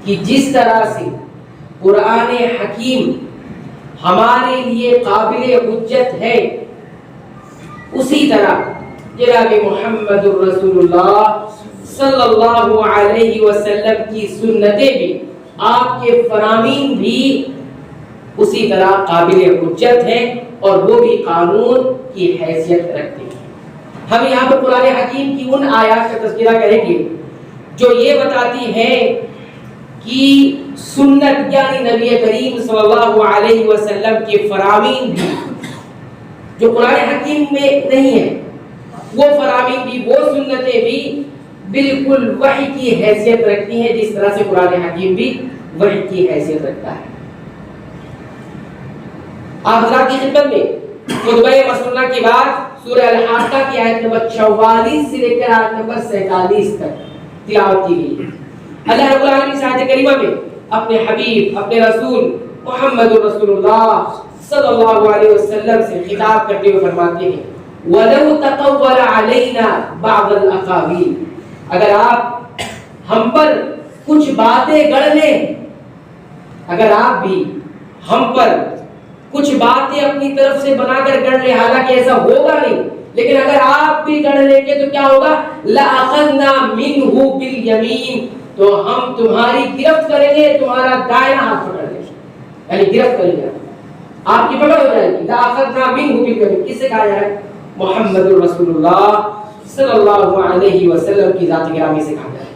کہ جس طرح سے قرآن حکیم ہمارے لیے قابل حجت ہے، اسی طرح جناب محمد الرسول اللہ صلی اللہ علیہ وسلم کی سنتیں بھی، آپ کے فرامین بھی اسی طرح قابل حجت ہیں اور وہ بھی قانون کی حیثیت رکھتے ہیں۔ ہم یہاں پر قرآن حکیم کی ان آیات کا تذکرہ کریں گے جو یہ بتاتی ہیں کہ سنت یعنی نبی کریم صلی اللہ علیہ وسلم کے فرامین بھی جو قرآن حکیم میں نہیں ہے، وہ فرامین بھی، وہ سنتیں بھی بالکل وحی کی حیثیت رکھتی ہیں، جس طرح سے قرآن حکیم بھی وحی کی حیثیت رکھتا ہے۔ آپ حضرات کی خدمت میں خطبہ مسنونہ کے بعد سورہ الحاقہ کی آیت نمبر 44 سے لے کر آیت نمبر 47 تک تلاوت کی گئی ہے۔ اللہ رب العالمین اس آیت کریمہ میں اپنے حبیب، اپنے رسول محمد رسول اللہ صلی اللہ علیہ وسلم سے خطاب کرتے ہوئے فرماتے ہیں وَلَوْ تَقَوَّلَ عَلَيْنَا بَعْضَ الْأَقَاوِيلِ، اگر آپ ہم پر کچھ باتیں گڑھ لیں، اگر آپ بھی ہم پر کچھ باتیں اپنی طرف سے بنا کر گڑھ لیں، حالانکہ ایسا ہوگا نہیں، لیکن اگر آپ بھی گڑھ لیں گے تو کیا ہوگا؟ لَأَخَذْنَا مِنْهُ بِالْيَمِينِ، تو ہم تمہاری گرفت کریں گے، تمہارا دائنا ہاتھ پکڑ لیں گے، یعنی گرفت کریں گے، آپ کی پکڑ ہو جائے گی۔ لَأَخَذْنَا مِنْهُ بِالْيَمِينِ، کس سے کہا جائے؟ محمد رسول اللہ صلی اللہ علیہ وسلم کی ذات گرامی سے کہا جائے۔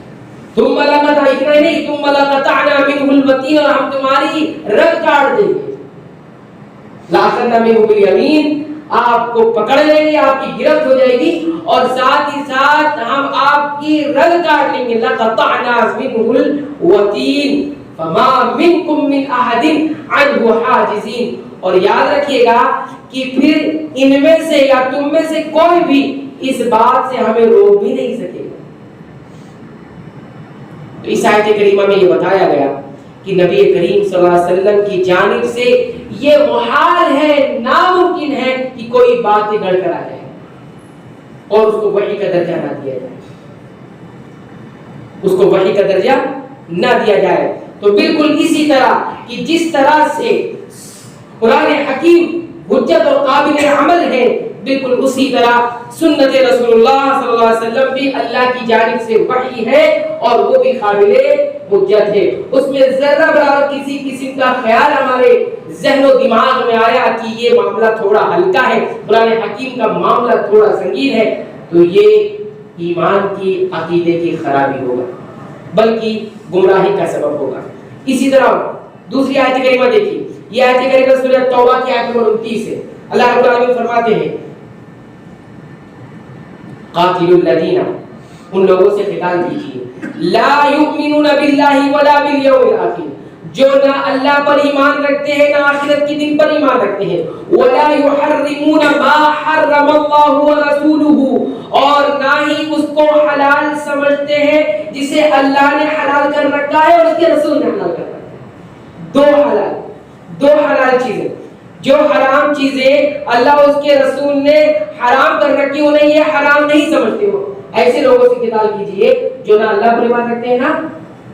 ثُمَّ لَقَطَعْنَا نہیں، ثُمَّ لَقَطَعْنَا مِنْهُ الْوَتِينَ، اور ہم تمہاری رگ کاٹ دیں گے۔ لَأَخَذْنَا مِنْهُ بِالْيَمِينِ، آپ کو پکڑ لیں گے، آپ کی گرفت ہو جائے گی، اور ساتھ ہی ساتھ ہم آپ کی رگ کاٹ لیں گے۔ لَقَطَعْنَا مِنْهُ الْوَتِينَ فَمَا مِنْكُمْ مِنْ أَحَدٍ عَنْهُ حَاجِزِينَ، اور یاد رکھیے گا کہ پھر ان میں سے یا تم میں سے کوئی بھی اس بات سے ہمیں روک بھی نہیں سکے گا۔ تو اس آیت کریمہ میں یہ بتایا گیا کہ نبی کریم صلی اللہ علیہ وسلم کی جانب سے یہ محال ہے، ناممکن ہے کہ کوئی بات گڑھ کر آ جائے اور اس کو وحی کا درجہ نہ دیا جائے، اس کو وحی کا درجہ نہ دیا جائے۔ تو بالکل اسی طرح کہ جس طرح سے قرآن حکیم حجت اور قابل عمل ہے، بالکل اسی طرح سنت رسول اللہ صلی اللہ علیہ وسلم بھی اللہ کی جانب سے وحی ہے اور وہ بھی قابل حجت ہے۔ اس میں ذرہ برابر کسی قسم کا خیال ہمارے ذہن و دماغ میں آیا کہ یہ معاملہ تھوڑا ہلکا ہے، قرآن حکیم کا معاملہ تھوڑا سنگین ہے، تو یہ ایمان کی عقیدے کی خرابی ہوگا، بلکہ گمراہی کا سبب ہوگا۔ اسی طرح دوسری آیت کریمہ دیکھیے، یہ آیت کریمہ سورہ توبہ کی آیت نمبر 29 ہے۔ اللہ رب العالمین فرماتے ہیں قاتلوا الذین، ان لوگوں سے قتال کیجیے، لا یؤمنون باللہ ولا بالیوم الآخر، جو نہ اللہ پر ایمان رکھتے ہیں نہ آخرت کے دن پر ایمان رکھتے ہیں، ولا یحرمون ما حرم اللہ ورسولہ، اور نہ ہی اس کو حلال سمجھتے ہیں جسے اللہ نے حلال کر رکھا ہے اور اس کے رسول نے حلال کر رکھا ہے۔ دو حلال چیزیں، جو حرام چیزیں اللہ اس کے رسول نے حرام کر رکھی انہیں یہ حرام نہیں سمجھتے ہو، ایسے لوگوں سے قتال کیجئے جو نہ اللہ پر ایمان رکھتے ہیں نہ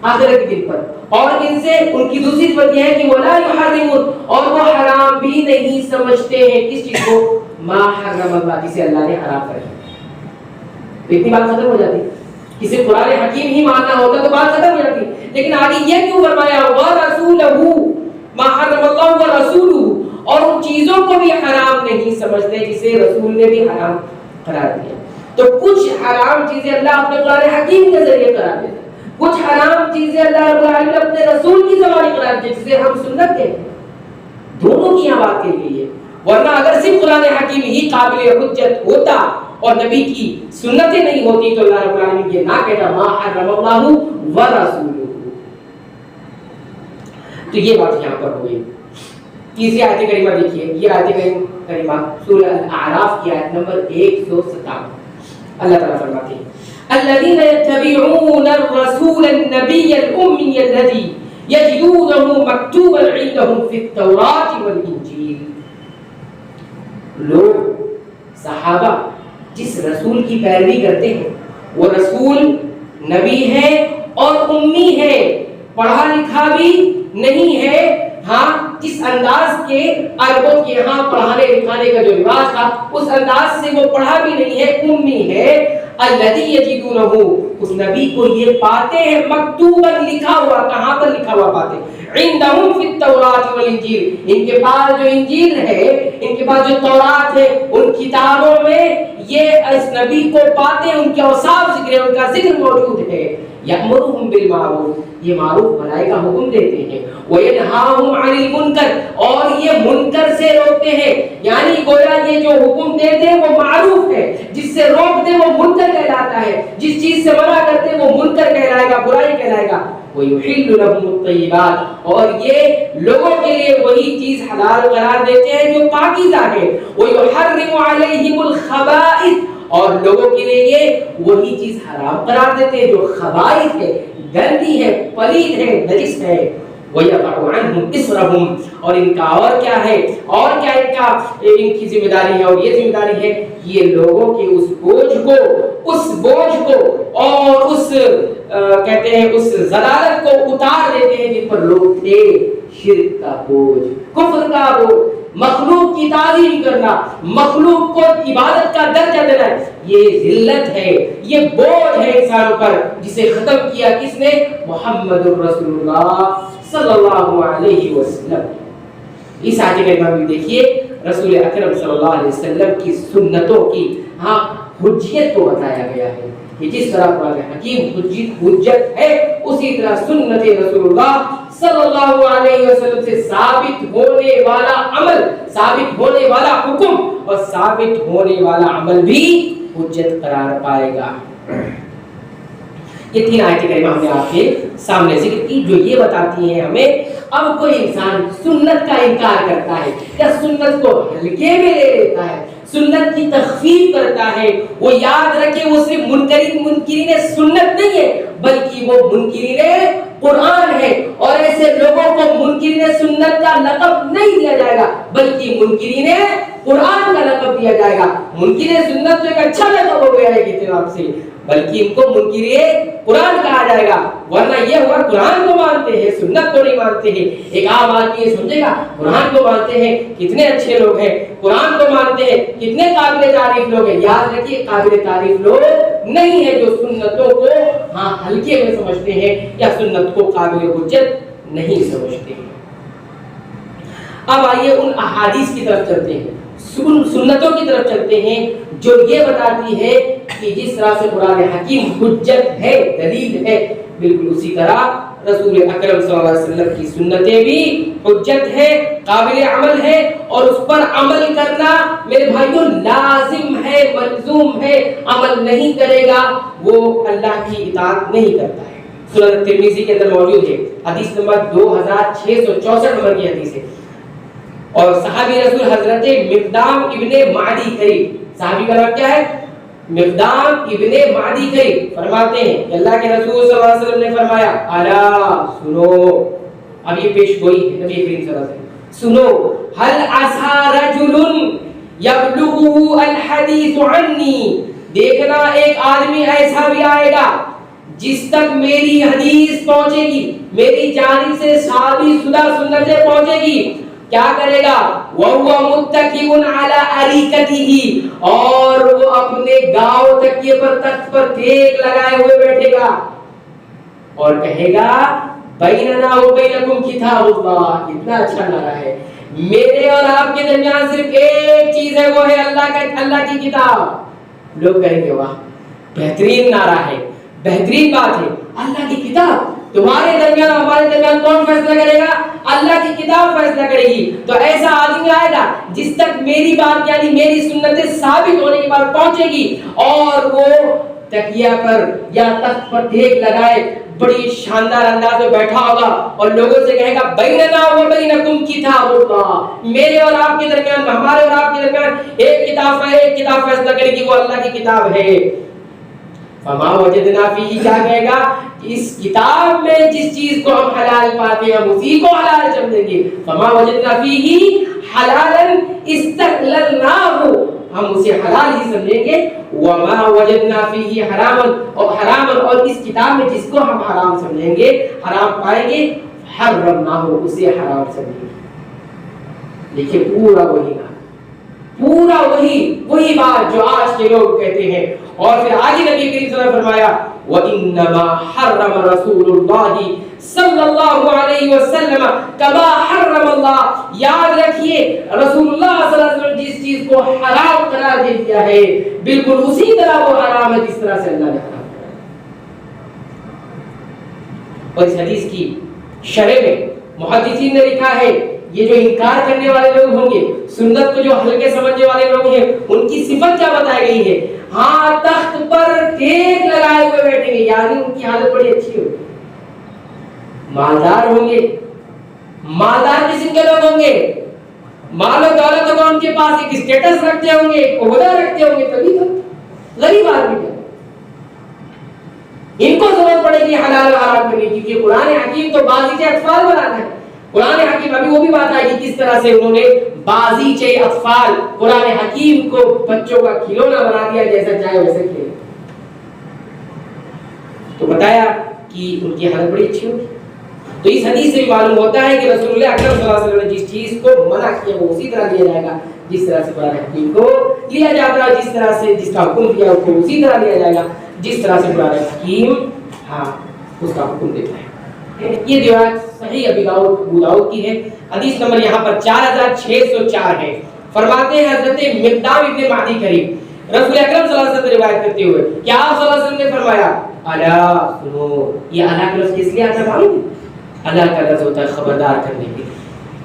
آخرت کے دن پر، اور ان سے ان کی دوسری صفت یہ ہے کہ ولا یحرمون، اور وہ حرام بھی نہیں سمجھتے ہیں کس چیز کو؟ ما حرم اللہ، جسے اللہ نے حرام کر رکھا۔ اتنی بات ختم ہو جاتی، کسی قرآن حکیم ہی ماننا ہوتا تو بات ختم ہو جاتی، لیکن آگے یہ کیوں فرمایا وَرَسُولَهُ ما حرم اللہ ورسولہ، اور ان چیزوں کو بھی حرام نہیں سمجھتے جسے رسول نے بھی حرام قرار دیا۔ تو کچھ حرام چیزیں اللہ اپنے قرآن حکیم کے ذریعے قرار دیتا ہے، کچھ حرام چیزیں اللہ رب العالمین اپنے رسول کی زبانی قرار دیتے جسے ہم سنت کہتے ہیں۔ دونوں کی یہاں بات کہی گئی ہے، ورنہ اگر صرف قرآن حکیم ہی قابل حجت ہوتا اور نبی کی سنتیں نہیں ہوتی تو اللہ رب العالمین یہ نہ کہتا ما حرم اللہ ورسولہ۔ تو یہ بات یہاں پر ہوئی۔ تیسری آیت کریمہ دیکھیے، یہ آیت کریمہ سورہ الاعراف کی آیت نمبر 157۔ اللہ تعالیٰ فرماتے ہیں الذین یتبعون الرسول النبی الامی الذی یجدونہ مکتوبا عندہم فی التوراۃ والانجیل، لوگ صحابہ جس رسول کی پیروی کرتے ہیں وہ رسول نبی ہے اور امی ہے، پڑھا لکھا بھی نہیں ہے، ہاں جس انداز کے عربوں کے یہاں پڑھانے لکھانے کا جو رواج تھا اس انداز سے وہ پڑھا بھی نہیں ہے، امی ہے۔ الذی یجدونہ، اس نبی کو یہ پاتے ہیں مکتوبا لکھا ہوا، کہاں پر لکھا ہوا پاتے ہیں؟ عندہم فی التوراۃ والانجیل، ان کے پاس جو انجیل ہے، ان کے پاس جو تورات ہے، ان کتابوں میں یہ اس نبی کو پاتے ہیں، ان کے اوصاف ذکر ہے، ان کا ذکر موجود ہے۔ یأمرہم بالمعروف، یہ معروف بھلائی کا حکم دیتے ہیں، وینہاہم عن المنکر، اور یہ منکر سے روکتے ہیں، یعنی گویا یہ جو حکم دیتے ہیں وہ معروف ہے، جس سے روکتے وہ منکر کہلاتا ہے، جس چیز سے منع کرتے وہ منکر کہلائے گا، برائی کہلائے گا۔ وَيُحِلُّ لَهُمُ الطَّيِّبَاتِ، اور یہ لوگوں کے لیے وہی چیز حلال قرار دیتے ہیں جو پاکیزہ ہے۔ وَيُحَرِّمُ عَلَيْهِمُ الْخَبَائِثَ، اور لوگوں کے لیے یہ وہی چیز حرام قرار دیتے ہیں جو خبائث ہے، گندی ہے، پلید ہے، نجس ہے۔ وَيَضَعُ عَنْهُمْ إِصْرَهُمْ، اور ان کا اور کیا ہے، اور کیا ان کی ذمہ داری ہے، اور یہ ذمہ داری ہے کہ یہ لوگوں کے اس بوجھ کو اور اس کہتے ہیں اس ضلالت کو اتار دیتے ہیں جن پر لوگ تھے، شرک کا بوجھ، کفر کا بوجھ، مخلوق کی تعظیم کرنا، مخلوق کو عبادت کا درجہ دینا، یہ ذلت ہے، یہ بوجھ ہے انسانوں پر، جسے ختم کیا کس نے؟ محمد رسول اللہ صلی اللہ علیہ وسلم۔ اس آیت کریمہ میں دیکھیے رسول اکرم صلی اللہ علیہ وسلم کی سنتوں کی ہاں حجیت کو بتایا گیا ہے کہ جس طرح قرآن حکیم حجت ہے، اسی طرح سنت رسول اللہ صلی اللہ علیہ وسلم سے ثابت ہونے والا عمل، ثابت ہونے والا حکم اور ثابت ہونے والا عمل بھی حجت قرار پائے گا۔ یہ تین آیتیں کریمہ ہم نے آپ کے سامنے ذکر کی جو یہ بتاتی ہیں ہمیں اب کوئی انسان سنت کا انکار کرتا ہے یا سنت کو ہلکے میں لے لیتا ہے، سنت کی تخفیف کرتا ہے، وہ یاد رکھے وہ صرف منکرین سنت نہیں ہے بلکہ وہ منکرین قرآن ہے، اور ایسے لوگوں کو منکرین سنت کا لقب نہیں دیا جائے گا بلکہ منکرین قرآن کا لقب دیا جائے گا۔ منکرین سنت تو ایک اچھا لقب ہو گیا ہے کی طرف سے، بلکہ ان کو منکرین قرآن کہا جائے گا، ورنہ یہ ہوا قرآن کو مانتے ہیں سنت کو نہیں مانتے ہیں۔ ایک عام آدمی یہ سمجھے گا قرآن کو مانتے ہیں کتنے اچھے لوگ ہیں، قرآن کو مانتے ہیں کتنے قابل تعریف لوگ ہیں۔ یاد رکھیے قابل تعریف لوگ نہیں ہے جو سنتوں کو ہاں ہلکے میں سمجھتے ہیں یا سنت کو قابل حجت نہیں سمجھتے ہیں۔ اب آئیے ان احادیث کی طرف چلتے ہیں، سنتوں کی طرف چلتے ہیں جو یہ بتاتی ہے کہ جس طرح سے قرآن حکیم حجت ہے، دلیل ہے، بالکل اسی طرح رسول اکرم صلی اللہ علیہ وسلم کی سنتیں بھی حجت ہے، قابل عمل ہے، اور اس پر عمل کرنا میرے بھائیوں لازم ہے، ملزوم ہے۔ عمل نہیں کرے گا وہ اللہ کی اطاعت نہیں کرتا ہے۔ سنن ترمذی کے اندر موجود ہے، حدیث نمبر 2664 نمبر کی حدیث ہے، اور صحابی رسول حضرت مقدام ابن معدی کریم، صحابی کا نام کیا ہے؟ مقدام ابن معدی کریم، فرماتے ہیں کہ اللہ کے رسول صلی اللہ علیہ وسلم نے فرمایا، الا سنو، اب یہ پیش گوئی ہے نبی کریم صلی اللہ علیہ وسلم، سنو، هل عسى رجل يبلغه الحديث عني، دیکھنا ایک آدمی ایسا بھی آئے گا جس تک میری حدیث پہنچے گی، میری جانب سے ثابت شدہ سنتیں پہنچے گی، کیا کرے گا؟ وَهُوَ مُتَّكِئٌ عَلَى أَرِيكَتِهِ، اور وہ اپنے گاؤں تکیے پر تخت پر ٹیک لگائے ہوئے بیٹھے گا اور کہے گا بَيْنَنَا وَبَيْنَكُمْ كِتَابُ اللَّهِ، کتنا اچھا نعرہ ہے، میرے اور آپ کے درمیان صرف ایک چیز ہے، وہ ہے اللہ کی کتاب۔ لوگ کہیں گے واہ بہترین نعرہ ہے، بہترین بات ہے، اللہ کی کتاب، تمہارے درمیان ہمارے درمیان کون فیصلہ کرے گا؟ اللہ کی کتاب فیصلہ کرے گی۔ تو ایسا آدمی آئے گا جس تک میری بات یعنی میری سنتیں ثابت ہونے کے بعد پہنچے گی، اور وہ تکیہ پر یا تخت پر ٹیک لگائے بڑی شاندار انداز میں بیٹھا ہوگا اور لوگوں سے کہے گا بیننا و بینکم کتاب اللہ، میرے اور آپ کے درمیان، ہمارے اور آپ کے درمیان ایک کتاب فیصلہ کرے گی، وہ اللہ کی کتاب ہے۔ فما وجدنا فيه کیا کہے گا؟ اس کتاب میں جس چیز کو ہم حلال پاتے ہیں ہم اسی کو حلال سمجھیں گے. فما وجدنا فيه حلالا استحللناه ہم اسے حلال ہی سمجھیں گے. وما وجدنا فيه حراما اور اس کتاب میں جس کو ہم حرام سمجھیں گے حرام پائیں گے حرمناه اسے حرام سمجھیں گے. دیکھیے پورا وہی نا پورا وہی بات جو آج کے لوگ کہتے ہیں. اور پھر آگے نبی کریم صلی اللہ علیہ وسلم فرمایا وَإِنَّمَا حَرَّمَ رَسُولُ اللَّهِ صلی اللہ علیہ وسلم کما حرم اللہ. یاد رکھیے رسول اللہ صلی اللہ علیہ وسلم جس چیز کو حرام قرار دے دیا ہے بالکل اسی طرح وہ حرام ہے جس طرح سے اللہ نے حرام کیا. اور اس حدیث کی شرح میں محدثین نے لکھا ہے یہ جو انکار کرنے والے لوگ ہوں گے سنت کو جو ہلکے سمجھنے والے لوگ ہیں ان کی صفت کیا بتائی گئی ہے؟ ہاں تخت پر ٹیک لگائے ہوئے بیٹھیں گے یعنی ان کی حالت بڑی اچھی ہوگی. مالدار ہوں گے مالدار قسم کے لوگ ہوں گے مال و دولت ہوگا ان کے پاس ایک اسٹیٹس رکھتے ہوں گے ایک عہدہ رکھتے ہوں گے تبھی تو غریب آدمی کیا ان کو ضرورت پڑے گی حلال و حرام کرنے کی کیونکہ قرآن حکیم تو بازیچے اطفال بنانا ہے. قرآن حکیم ابھی وہ بھی بات آئے گی کس طرح سے انہوں نے بازیچے اطفال قرآن حکیم کو بچوں کا کھلونا بنا دیا جیسا چاہے ویسے کھیلے. تو بتایا کہ ان کی حالت بڑی اچھی ہوگی. تو اس حدیث سے معلوم ہوتا ہے کہ رسول اللہ اکرم صلی اللہ علیہ وسلم نے جس چیز کو منع کیا وہ اسی طرح دیا جائے گا جس طرح سے قرآن حکیم کو لیا جاتا ہے جس طرح سے جس کا حکم دیا اس کو اسی طرح لیا جائے گا جس طرح سے قرآن حکیم اس کا حکم دیتا ہے. یہ روایت صحیح ابو داؤد کی ہے. حدیث نمبر یہاں پر 4604 ہے. فرماتے ہیں حضرت مقدام ابن معدی کریم رسول اکرم صلی اللہ علیہ وسلم سے روایت کرتے ہوئے کیا آپ صلی اللہ علیہ وسلم نے فرمایا الا سنو. یہ الا کا لفظ کس لیے آتا ہے معلوم ہے؟ الا کا لفظ ہوتا ہے خبردار کرنے کے لیے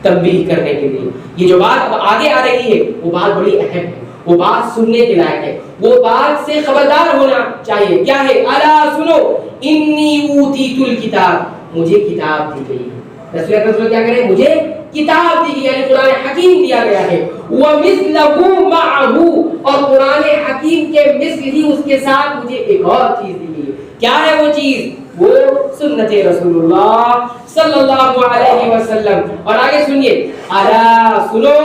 تنبیہ کرنے کے لیے. یہ جو بات اب آگے آ رہی ہے وہ بات بڑی اہم ہے وہ بات سننے کے لائق ہے وہ بات سے خبردار ہونا چاہیے. کیا ہے؟ الا سنو انی اوتیت الکتاب مجھے کتاب دی گئی ہے. رسول اللہ صلی اللہ علیہ وسلم کیا کہہ رہے ہیں؟ مجھے کتاب دی گئی یعنی قرآن حکیم دیا گیا ہے. وَمِثْلَهُ مَعَهُ اور قرآن حکیم کے مثل ہی اس کے ساتھ مجھے ایک اور چیز دی گئی ہے. کیا ہے وہ چیز؟ وہ سنت رسول اللہ صلی اللہ علیہ وسلم. اور آگے سنیے الا سنو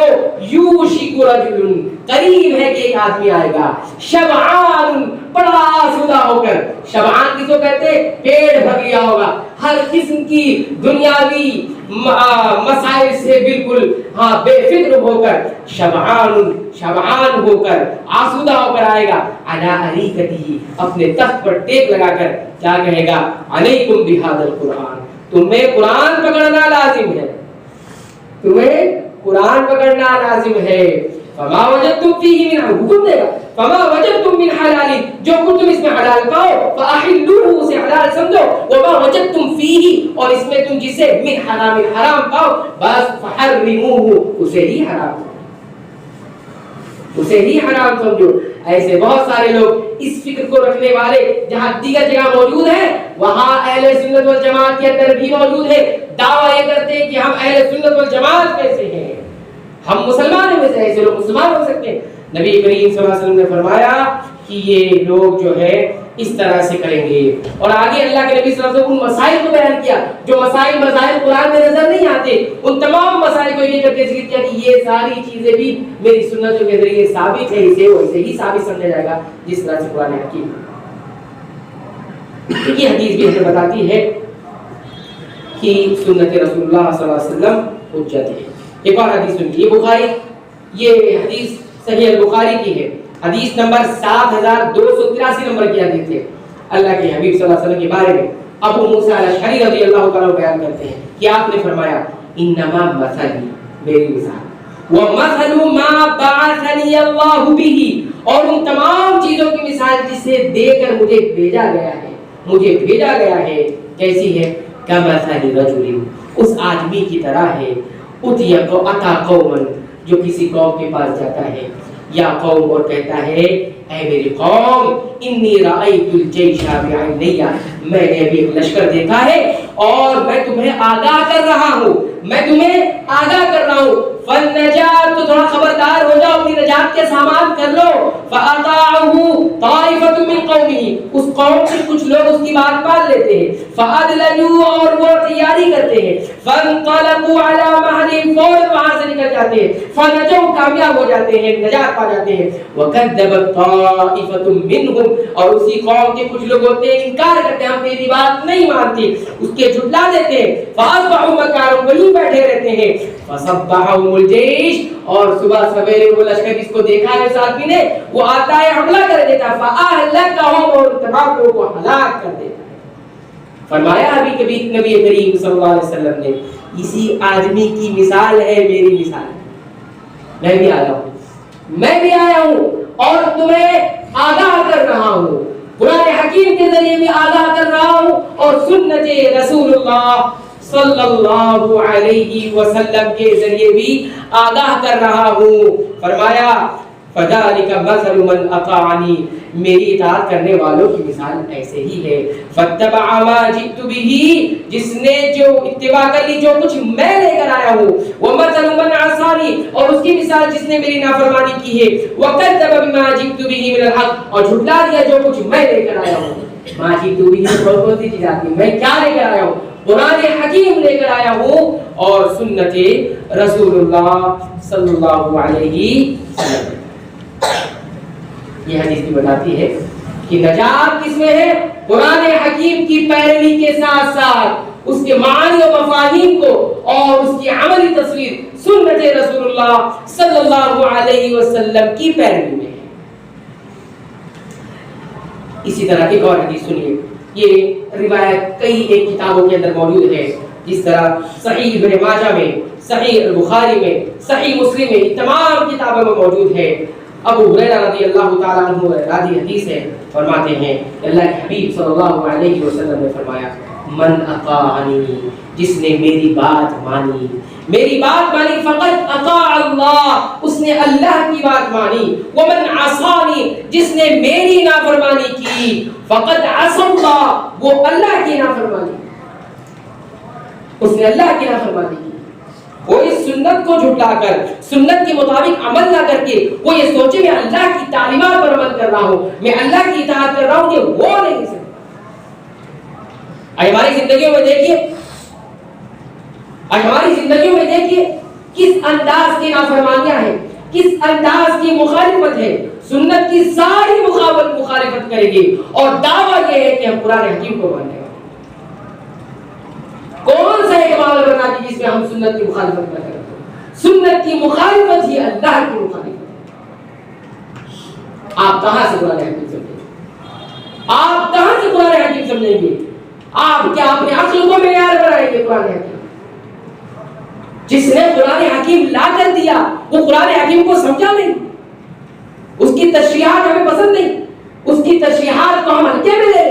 یوشک رجل قریب ہے کہ ایک آدمی آئے گا شبعان بڑا آسودہ ہو کر. شبعان کس کو کہتے ہیں؟ پیٹ بھر لیا ہوگا ہر قسم کی دنیاوی مسائل سے بالکل بے فکر ہو کر شبعان ہو کر آسودہ ہو کر آئے گا. علی اریکتہ اپنے تخت پر ٹیک لگا کر کیا کہے گا؟ علیکم بہذا القرآن تمہیں قرآن پکڑنا لازم ہے تمہیں قرآن پکڑنا لازم ہے. فما وجدتم فيه من حکم دے گا فما وجدتم من حلال جو کچھ تم اس میں حلال پاؤ فاحلوه اسے حلال سمجھو. وما وجدتم فيه اور اس میں تم جسے من حرام پاؤ بس فحرموه اسے ہی حرام سمجھو. ایسے بہت سارے لوگ اس فکر کو رکھنے والے جہاں دیگر جگہ موجود ہیں وہاں اہل سنت والجماعت کے اندر بھی موجود ہے. دعویٰ یہ کرتے ہیں کہ ہم اہل سنت والجماعت میں سے ہیں ہم مسلمان میں سے ایسے لوگ مسلمان ہو سکتے ہیں. نبی کریم صلی اللہ علیہ وسلم نے فرمایا کہ یہ لوگ جو ہے اس طرح سے کریں گے. اور آگے اللہ کے نبی صلی اللہ علیہ وسلم ان مسائل کو بیان کیا جو مظاہر قرآن میں نظر نہیں آتے. ان تمام مسائل کو یہ کر کے ذکر کیا کہ یہ ساری چیزیں بھی میری سنتوں کے ذریعے ثابت ہے اسے ویسے ہی ثابت سمجھا جائے گا جس طرح سے قرآن حکیم. یہ حدیث بھی ہمیں بتاتی ہے کہ سنت رسول اللہ صلی اللہ علیہ وسلم حجت ہے. ایک اور حدیث سنیے یہ حدیث صحیح البخاری کی ہے. حدیث نمبر 7283 نمبر کی حدیث ہے. اللہ کے حبیب صلی اللہ علیہ وسلم کے بارے میں ابو موسیٰ الاشعری رضی اللہ تعالیٰ بیان کرتے ہیں کہ آپ نے فرمایا انما مثلی میری مثال ومثل ما بعثنی اللہ به اور ان تمام چیزوں کی مثال جسے دے کر مجھے بھیجا گیا ہے کیسی ہے؟ کمثل رجل اس آدمی کی طرح ہے اتا قومن جو کسی قوم کے پاس جاتا ہے یا قوم اور کہتا ہے اے میری قوم انی رأیت الجیش بعینی میں نے ابھی ایک لشکر دیکھا ہے اور میں تمہیں آگاہ کر رہا ہوں فالنجات، تو تھوڑا خبردار ہو جاؤ، اپنی نجات کے سامان کر لو. فاطاعه طائفة من قومه، اس قوم سے کچھ لوگ اس کی بات مان لیتے ہیں. فادلجوا، اور وہ تیاری کرتے ہیں. فانطلقوا على مهلهم، فوراً وہاں سے نکل جاتے ہیں. فنجوا، کامیاب ہو جاتے ہیں، نجات پا جاتے ہیں. وكذبت طائفة منهم، اور اسی قوم کے کچھ لوگ ہوتے ہیں انکار کرتے ہیں، ہم تیری بات نہیں مانتے، اس کے جھٹلا دیتے ہیں. فاصبحوا مكانهم، وہیں بیٹھے رہتے ہیں. فصبحهم الجيش، اور صبح سویرے وہ لشکر جس کو دیکھا ہے اس آدمی نے، وہ آتا ہے حملہ کر دیتا ہے. فاہلکهم، اور تمام لوگوں کو ہلاک کر دیتا ہے. فرمایا ابھی کبھی نبی کریم صلی اللہ علیہ وسلم نے، اسی آدمی کی مثال ہے میری مثال. میں بھی آیا ہوں اور تمہیں آگاہ کر رہا ہوں، قرآن حکیم کے ذریعے بھی آگاہ کر رہا ہوں، اور سنت رسول اللہ صلی اللہ علیہ وسلم کے ذریعے بھی آگاہ کر رہا ہوں. فرمایا فذلک مثل من اطاعنی، میری اطاعت کرنے والوں کی مثال ایسے ہی ہے. فاتبع ما جئت به، جس نے جو اتباع کر لی جو کچھ میں لے کر آیا ہوں. ومثل من عصانی، اور اس کی مثال جس نے میری نافرمانی کی ہے. وکذب بما جئت به من الحق، اور جھٹلا دیا جو کچھ میں لے کر آیا ہوں. ما جئت به بہت سی چیز آتی ہے، میں کیا لے کر آیا ہوں؟ قرآن حکیم لے کر آیا ہوں، اور سنت رسول اللہ صلی اللہ علیہ وسلم. یہ حدیث بھی بتاتی ہے کہ نجات کس میں ہے؟ قرآن حکیم کی پیروی کے ساتھ ساتھ اس کے معانی و مفاہیم کو اور اس کی عملی تصویر سنت رسول اللہ صلی اللہ علیہ وسلم کی پیروی میں ہے. اسی طرح ایک اور حدیث سنیے، یہ روایت کئی ایک کتابوں کے اندر موجود ہے، جس طرح صحیح ابن ماجہ میں، صحیح البخاری میں، صحیح مسلم میں، تمام کتابوں میں موجود ہے. ابو ہریرہ رضی اللہ تعالیٰ عنہ راوی حدیث ہے، فرماتے ہیں اللہ کے حبیب صلی اللہ علیہ وسلم نے فرمایا من اطاعنی، جس نے میری بات مانی، میری بات مانی، فقط اطاع اللہ، اس نے اللہ کی بات مانی. ومن عصانی، جس نے میری نافرمانی کی، فقط عصى اللہ، وہ اللہ کی نافرمانی، اس نے اللہ کی نافرمانی کی. وہ اس سنت کو جھٹلا کر، سنت کے مطابق عمل نہ کر کے وہ یہ سوچے میں اللہ کی تعلیمات پر عمل کر رہا ہوں، میں اللہ کی اطاعت کر رہا ہوں، کہ وہ نہیں سکتا. ہماری زندگیوں میں دیکھیے، ہماری زندگیوں میں دیکھیے کس انداز کی نافرمانیاں ہیں، کس انداز کی مخالفت ہے. سنت کی ساری مخالفت کریں گے اور دعویٰ یہ ہے کہ ہم قرآن حکیم کو مانیں گے. کون سا ایک معاملہ بنا دی جس میں ہم سنت کی مخالفت نہ کریں؟ سنت کی مخالفت ہی اللہ کی مخالفت ہے. آپ کہاں سے قرآن حکیم سمجھیں گے؟ آپ کہاں سے قرآن حکیم سمجھیں گے؟ آپ کیا اپنے عقل کو معیار بنائیں گے قرآن حکیم؟ جس نے قرآن حکیم لا کر دیا وہ قرآن حکیم کو سمجھا نہیں، اس کی تشریحات ہمیں پسند نہیں، اس کی تشریحات کو ہم ہلکے میں لے،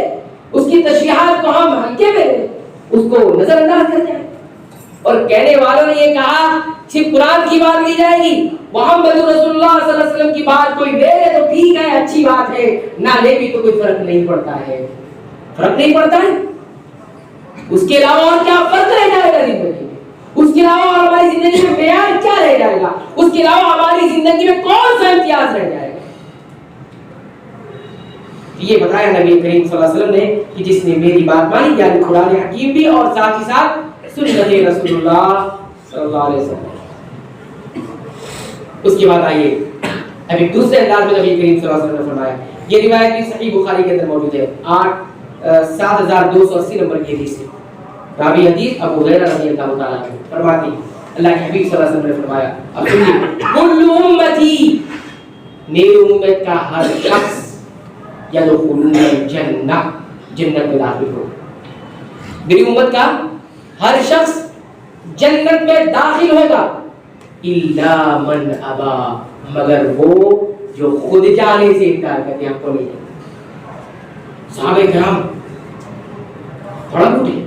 اس کی تشریحات کو ہم ہلکے میں لے، اس کو نظر انداز کر جائے. اور کہنے والوں نے یہ کہا صرف قرآن کی بات لی جائے گی، محمد رسول اللہ صلی اللہ علیہ وسلم کی بات کوئی لے لے تو ٹھیک ہے، اچھی بات ہے، نہ لے بھی تو کوئی فرق نہیں پڑتا ہے. فرق نہیں پڑتا ہے. اس کے علاوہ اور کیا فرق رہ جائے گا زندگی میں؟ اس کے علاوہ ہماری زندگی میں معیار کیا رہ جائے گا؟ اس کے علاوہ ہماری زندگی میں کون سا امتیاز رہ جائے گا؟ یہ بتایا نبی کریم صلی اللہ علیہ وسلم نے کہ جس نے میری بات مانی، یعنی قرآن حکیم بھی اور ساتھ ہی ساتھ سنت رسول اللہ صلی اللہ علیہ وسلم. اس کے بعد آئیے ابھی دوسرے انداز میں نبی کریم صلی اللہ علیہ وسلم نے فرمایا، یہ روایت بھی صحیح بخاری کے اندر موجود ہے، 7280 نمبر کی حدیث ہے. راوی حدیث ابو ہریرہ رضی اللہ تعالیٰ عنہ فرماتے ہیں اللہ کے حبیب صلی اللہ علیہ وسلم نے فرمایا، اب سنیے، کل امتی، میری امت کا ہر شخص یدخلون الجنہ، جنت میں داخل ہو. میری امت کا ہر شخص جنت میں داخل ہوگا، الا من ابا، مگر وہ جو خود جانے سے انکار کرتے ہیں. ہم کو نہیں جانا. صحابہ کرام بڑا اٹھے،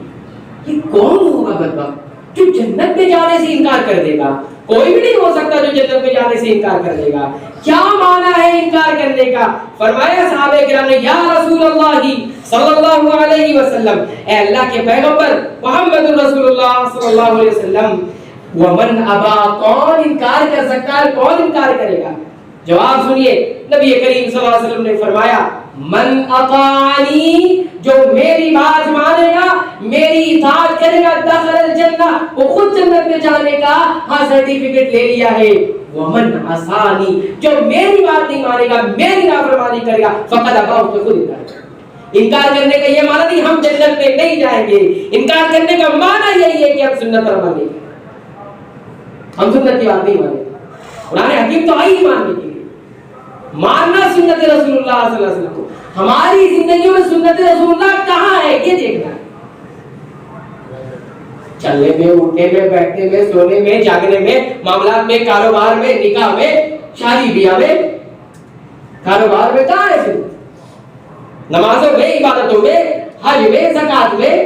یہ کون ہوگا بدبخت جو جنت میں جانے سے انکار کر دے گا؟ کوئی بھی نہیں ہو سکتا جو جنت میں جانے سے انکار کر دے گا. کیا معنی ہے انکار کرنے کا؟ فرمایا صحابہ کرام نے، یا رسول اللہ صلی اللہ علیہ وسلم، اے اللہ کے پیغمبر محمد رسول اللہ صلی اللہ علیہ وسلم، ومن ابا، کون انکار کر سکتا ہے، کون انکار کرے گا؟ جواب سنیے، نبی کریم صلی اللہ علیہ وسلم نے فرمایا من اطاعنی، جو میری بات مانے گا، میری اطاعت کرے گا، دخل الجنہ، وہ خود جنت میں جانے کا ہاں سرٹیفکیٹ لے لیا ہے۔ ومن عصانی، جو میری بات نہیں مانے گا، میری نافرمانی کرے گا، فقد ابا، اس نے خود انکار کیا۔ انکار کرنے کا یہ معنی نہیں ہم جنت میں نہیں جائیں گے، انکار کرنے کا معنی یہی ہے کہ ہم سنت پر مانیں گے، ہم سنت کی بات نہیں مانیں گے۔ قرآن حکیم تو آئی ہی ماننے کے لیے، ماننا سنت رسول اللہ صلی اللہ علیہ وسلم کو۔ ہماری زندگیوں میں سنت رسول اللہ کہاں ہے یہ دیکھنا ہے، چلنے میں، اٹھنے میں، بیٹھنے میں، سونے میں، جاگنے میں، معاملات میں، کاروبار میں، نکاح میں، شادی بیاہ میں، کاروبار میں کہاں ہے سنت؟ نمازوں میں، عبادتوں میں، حج میں، زکات میں،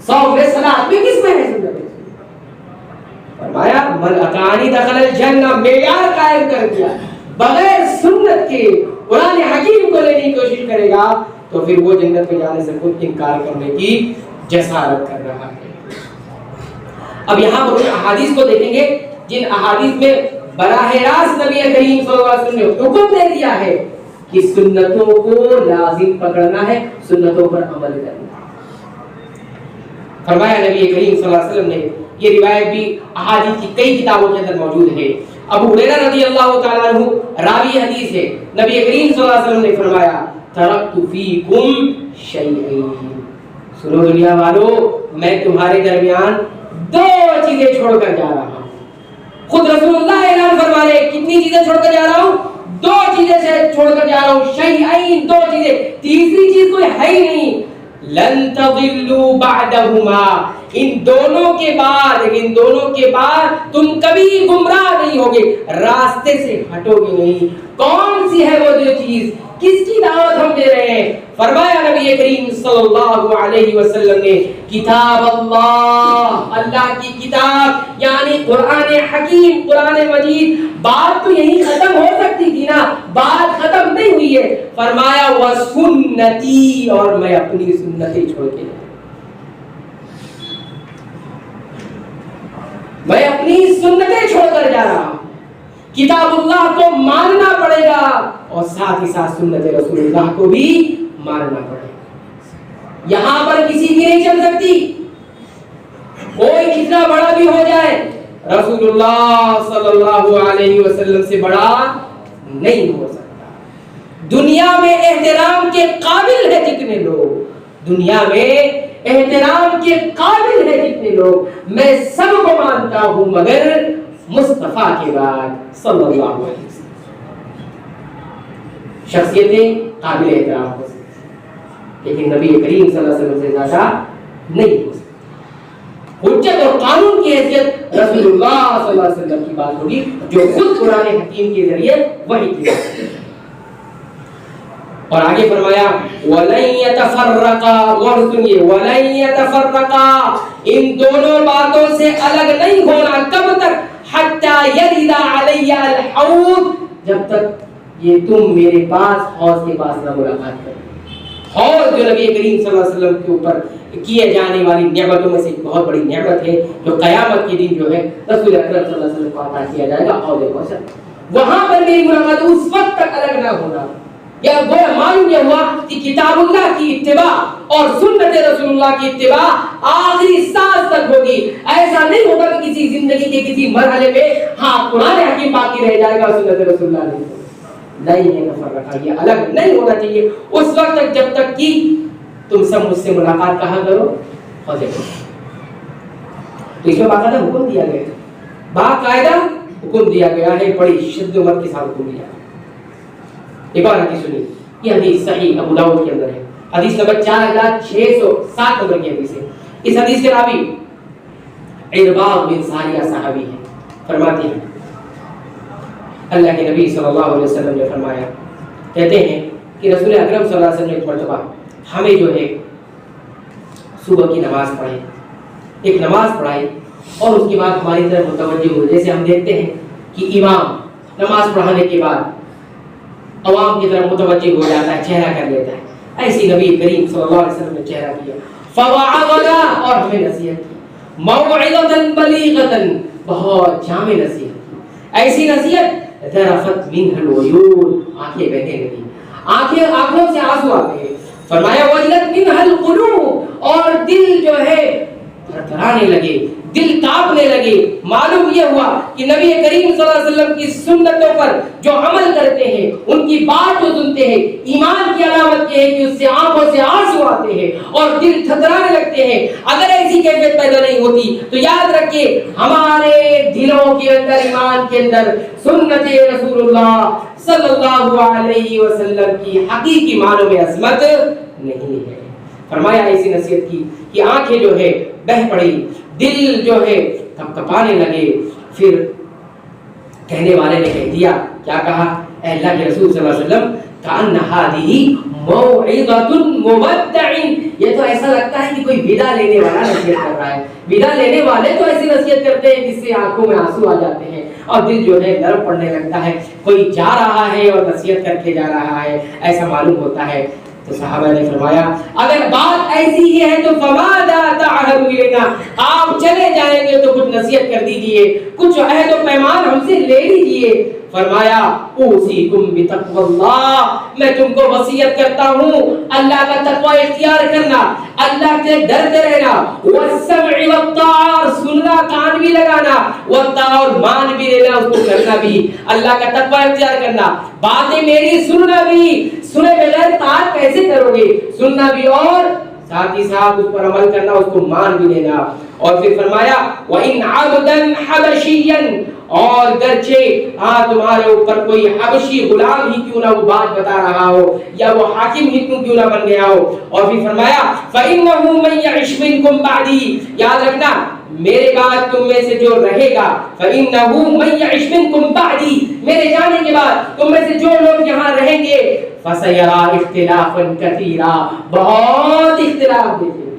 صوم میں، صلاۃ میں، کس میں ہے سنت؟ فرمایا من اطاعنی دخل الجنہ، معیار قائم کر دیا، بغیر سنت کے قرآن حکیم کو لینے کی کوشش کرے گا تو پھر وہ جنت میں جانے سے خود انکار کرنے کی جسارت کر رہا ہے۔ اب یہاں پر احادیث کو دیکھیں گے جن احادیث میں براہ راست نبی کریم صلی اللہ علیہ وسلم نے حکم دے دیا ہے کہ سنتوں کو لازم پکڑنا ہے، سنتوں پر عمل کرنا ہے۔ فرمایا نبی کریم صلی اللہ علیہ وسلم نے، یہ روایت بھی احادیث کی کئی کتابوں کے اندر موجود ہے، ابو ہریرہ رضی اللہ تعالیٰ عنہ راوی حدیث ہے، نبی کریم صلی اللہ علیہ وسلم نے فرمایا ترکت فیکم شیئین، سنو دنیا والو، میں تمہارے درمیان دو چیزیں چھوڑ کر جا رہا ہوں۔ خود رسول اللہ اعلان فرما رہے ہیں کتنی چیزیں چھوڑ کر جا رہا ہوں؟ دو چیزیں سے چھوڑ کر جا رہا ہوں، شیئین، دو چیزیں، تیسری چیز کوئی ہے ہی نہیں۔ لن تضلوا بعدہما، ان دونوں کے بعد تم کبھی گمراہ نہیں ہوگے، راستے سے ہٹو گے نہیں۔ کون سی ہے وہ جو چیز، کس کی دعوت ہم دے رہے ہیں؟ فرمایا نبی کریم صلی اللہ علیہ وسلم نے کتاب اللہ، اللہ کی کتاب یعنی قرآن حکیم، قرآن مجید۔ بات تو یہی ختم ہو سکتی تھی نا، بات ختم نہیں ہوئی ہے۔ فرمایا وسنتی، اور میں اپنی سنتیں چھوڑ کے، میں اپنی سنتیں چھوڑ کر جا رہا ہوں۔ کتاب اللہ کو ماننا پڑے گا اور ساتھ ہی ساتھ سنت رسول اللہ کو بھی ماننا پڑے گا۔ یہاں پر کسی کی نہیں چل سکتی، کوئی کتنا بڑا بھی ہو جائے، رسول اللہ صلی اللہ علیہ وسلم سے بڑا نہیں ہو سکتا۔ دنیا میں احترام کے قابل ہے جتنے لوگ، دنیا میں احترام کے قابل ہے جتنے لوگ، میں سب کو مانتا ہوں مگر مصطفیٰ کے بعد صلی اللہ علیہ وسلم۔ شخصیتیں قابل احترام ہو سکتی لیکن نبی کریم صلی اللہ علیہ وسلم سے زیادہ نہیں ہو سکتی۔ حجت اور قانون کی حیثیت رسول اللہ صلی اللہ علیہ وسلم کی بات ہوگی جو خود قرآن حکیم کے ذریعے وحی کی جاتی ہے۔ اور آگے فرمایا وَلَن يَتَفَرَّقَا، غور سنیے، وَلَن يَتَفَرَّقَا، ان دونوں باتوں سے الگ نہیں ہونا، کب تک؟ حَتَّى يَرِدَ عَلَيَّ الْحَوْض، جب تک یہ تم میرے پاس حوض کے پاس نہ ملاقات کرو۔ حوض جو نبی کریم صلی اللہ علیہ وسلم کے اوپر کیے جانے والی نعمتوں میں سے ایک بہت بڑی نعمت ہے، جو قیامت کے دن جو ہے رسول اکرم صلی اللہ علیہ وسلم کو عطا کیا جائے گا، حوض کوثر، وہاں پر میری ملاقات، اس وقت تک الگ نہ ہونا۔ یا گویا معلوم یہ ہوا کہ کتاب اللہ کی اتباع اور سنت رسول اللہ کی اتباع آخری سانس تک ہوگی۔ ایسا نہیں ہوگا کہ کسی زندگی کے کسی مرحلے میں ہاں قرآن حکیم باقی رہ جائے گا، سنت رسول اللہ نہیں ہے، نفر رکھا، یہ الگ نہیں ہونا چاہیے اس وقت تک جب تک کہ تم سب مجھ سے ملاقات کہاں کرو، حوض کوثر۔ تو اس میں باقاعدہ حکم دیا گیا ہے، باقاعدہ حکم دیا گیا ہے، بڑی شد و مت کے ساتھ حکم دیا ہے۔ ایک اور حدیث سنیے، یہ حدیث صحیح ابو داؤد کے اندر ہے، حدیث نمبر 4607 نمبر کی حدیث ہے۔ اس حدیث کے راوی عرباض بن ساریہ صحابی ہیں، فرماتے ہیں اللہ کے نبی صلی اللہ علیہ وسلم نے فرمایا، کہتے ہیں کہ رسول اکرم صلی اللہ علیہ وسلم نے ایک مرتبہ ہمیں جو ہے صبح کی نماز پڑھائی، ایک نماز پڑھائی اور اس کے بعد ہماری طرف متوجہ ہوئے۔ جیسے ہم دیکھتے ہیں کہ امام نماز پڑھانے کے بعد عوام کی طرف متوجہ ہو جاتا ہے، چہرہ کر لیتا ہے، ایسی نبی کریم صلی اللہ علیہ وسلم نے چہرہ کیا، فوعظنا، اور ہمیں نصیحت کی، موعظۃ بلیغۃ، بہت جامع نصیحت، ایسی نصیحت ذرفت منها العیون، آنکھیں بہنے لگی، آنکھوں سے آنسو آتے ہیں۔ فرمایا وجلت منها القلوب، اور دل جو ہے تھرتھرانے لگے، دل کانپنے لگے۔ معلوم یہ ہوا کہ نبی کریم صلی اللہ علیہ وسلم کی سنتوں پر جو عمل کرتے ہیں، ان کی بات جو سنتے ہیں، ایمان کی علامت یہ ہے کہ اس سے آنکھوں سے آنسو آتے ہیں اور دل تھرتھرانے لگتے ہیں۔ اگر ایسی کیفیت پیدا نہیں ہوتی تو یاد رکھیے ہمارے دلوں کے اندر، ایمان کے اندر سنت رسول اللہ صلی اللہ علیہ وسلم کی حقیقی معنوں میں عظمت نہیں ہے۔ فرمایا ایسی نصیحت کی کہ آنکھیں جو ہے بہ پڑی، دل جو ہے کپ کپانے لگے۔ پھر کہنے والے نے کہہ دیا، کیا کہا؟ اے اللہ کے رسول صلی اللہ علیہ وسلم کأن هذه موعظۃ مودع، یہ تو ایسا لگتا ہے کہ کوئی ودا لینے والا نصیحت کر رہا ہے۔ ودا لینے والے تو ایسی نصیحت کرتے ہیں جس سے آنکھوں میں آنسو آ جاتے ہیں اور دل جو ہے نرم پڑنے لگتا ہے، کوئی جا رہا ہے اور نصیحت کر کے جا رہا ہے، ایسا معلوم ہوتا ہے۔ تو صحابہ نے فرمایا اگر بات ایسی ہی ہے تو فماذا تعهد الینا، آپ چلے جائیں گے تو کچھ نصیحت کر دیجئے، کچھ عہد و پیمان ہم سے لے لیجئے۔ فرمایا اوصیکم بتقوی اللہ، میں تم کو وصیت کرتا ہوں اللہ کا تقوی اختیار کرنا، اللہ سے ڈرتے رہنا، والسمع والطاعہ، سننا کان بھی لگانا، والطاعہ اور مان بھی لینا، اس کو کرنا بھی، اللہ کا تقوی اختیار کرنا، باتیں میری سننا بھی، سنے بغیر طاعت کیسے کرو گے، سننا بھی اور ساتھ ہی ساتھ اس پر عمل کرنا، اس کو مان بھی لینا۔ اور پھر فرمایا وَإِنْ عَبْدًا حَبَشِيًّا، اور گرچہ تمہارے اوپر کوئی حبشی غلام ہی کیوں نہ وہ بات بتا رہا ہو یا وہ حاکم ہی کیوں نہ بن گیا ہو۔ اور پھر فرمایا فَإِنَّهُ مَن يَعِشْ مِنكُم بَعْدِي، یاد رکھنا میرے بعد تم میں سے جو رہے گا، فَإِنَّهُ مَن يَعِشْ مِنكُم بَعْدِي، میرے جانے کے بعد تم میں سے جو لوگ یہاں رہیں گے، فَسَيَرَىٰ اخْتِلَافًا كَثِيرًا، بہت اختلاف دیکھیں گے،